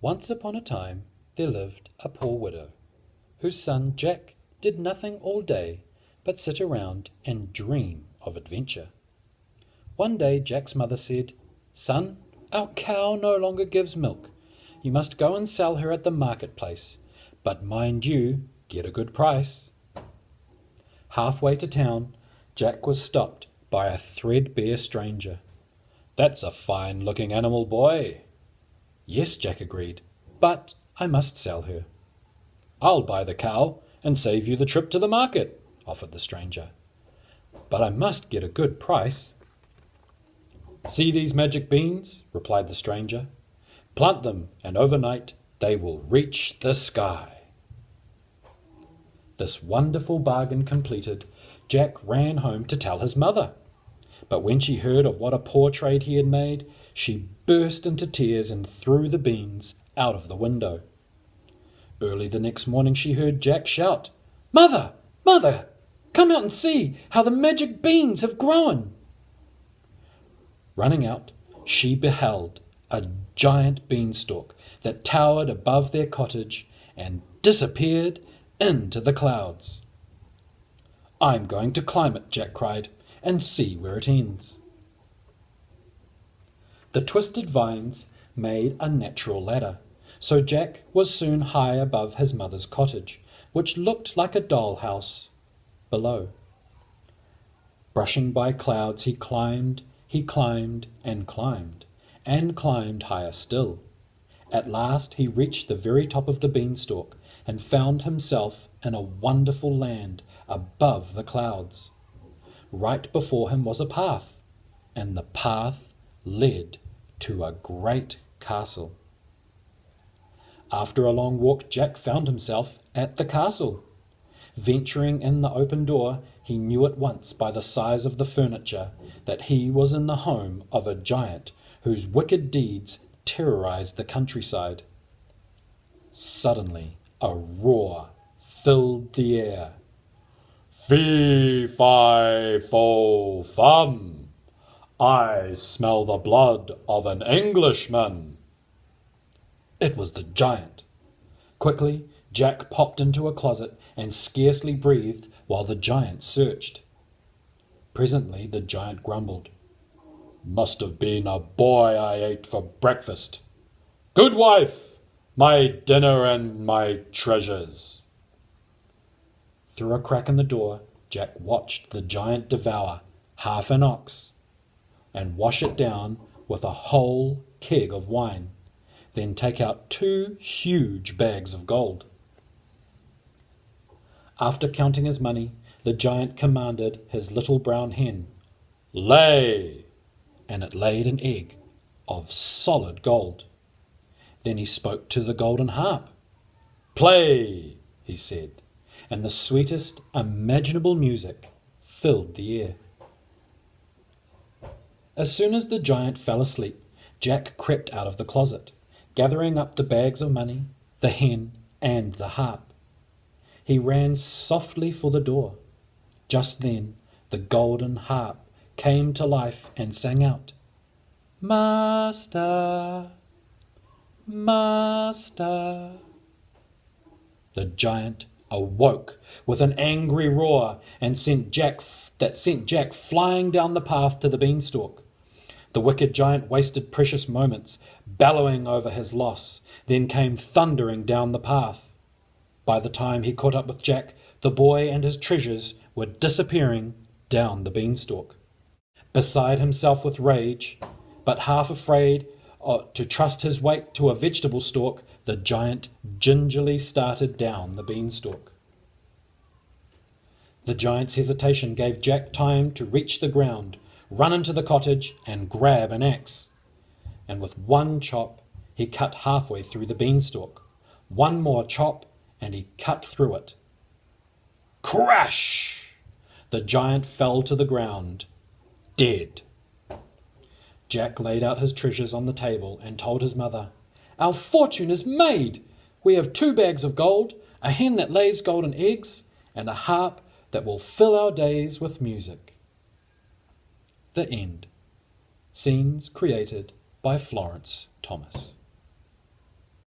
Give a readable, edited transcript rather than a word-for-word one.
Once upon a time there lived a poor widow, whose son Jack did nothing all day but sit around and dream of adventure. One day Jack's mother said, "Son, our cow no longer gives milk. You must go and sell her at the marketplace, but mind you get a good price." Halfway to town, Jack was stopped by a threadbare stranger. "That's a fine-looking animal, boy." "Yes," Jack agreed, "but I must sell her." "I'll buy the cow and save you the trip to the market," offered the stranger. "But I must get a good price." "See these magic beans?" replied the stranger. "Plant them, and overnight they will reach the sky." This wonderful bargain completed, Jack ran home to tell his mother. But when she heard of what a poor trade he had made, she burst into tears and threw the beans out of the window. Early the next morning she heard Jack shout, "Mother! Mother! Come out and see how the magic beans have grown!" Running out, she beheld a giant beanstalk that towered above their cottage and disappeared into the clouds. "I'm going to climb it," Jack cried, "and see where it ends." The twisted vines made a natural ladder, so Jack was soon high above his mother's cottage, which looked like a dollhouse below. Brushing by clouds, he climbed, and climbed higher still. At last he reached the very top of the beanstalk and found himself in a wonderful land above the clouds. Right before him was a path, and the path led to a great castle. After a long walk, Jack found himself at the castle. Venturing in the open door, he knew at once by the size of the furniture that he was in the home of a giant whose wicked deeds terrorized the countryside. Suddenly, a roar filled the air. "Fee, fi, fo, fum! I smell the blood of an Englishman!" It was the giant. Quickly, Jack popped into a closet and scarcely breathed while the giant searched. Presently the giant grumbled, "Must have been a boy I ate for breakfast. Good wife, my dinner and my treasures." Through a crack in the door, Jack watched the giant devour half an ox and wash it down with a whole keg of wine, then take out 2 huge bags of gold. After counting his money, the giant commanded his little brown hen, "Lay!" and it laid an egg of solid gold. Then he spoke to the golden harp. "Play!" he said, and the sweetest imaginable music filled the air. As soon as the giant fell asleep, Jack crept out of the closet, gathering up the bags of money, the hen, and the harp. He ran softly for the door. Just then the golden harp came to life and sang out, "Master, Master." The giant awoke with an angry roar and sent Jack flying down the path to the beanstalk. The wicked giant wasted precious moments bellowing over his loss, then came thundering down the path. By the time he caught up with Jack, the boy and his treasures were disappearing down the beanstalk. Beside himself with rage, but half afraid to trust his weight to a vegetable stalk, the giant gingerly started down the beanstalk. The giant's hesitation gave Jack time to reach the ground, run into the cottage, and grab an axe. And with one chop, he cut halfway through the beanstalk. One more chop, and he cut through it. Crash! The giant fell to the ground, dead. Jack laid out his treasures on the table and told his mother, "Our fortune is made! We have 2 bags of gold, a hen that lays golden eggs, and a harp that will fill our days with music." The end. Scenes created by Florence Thomas.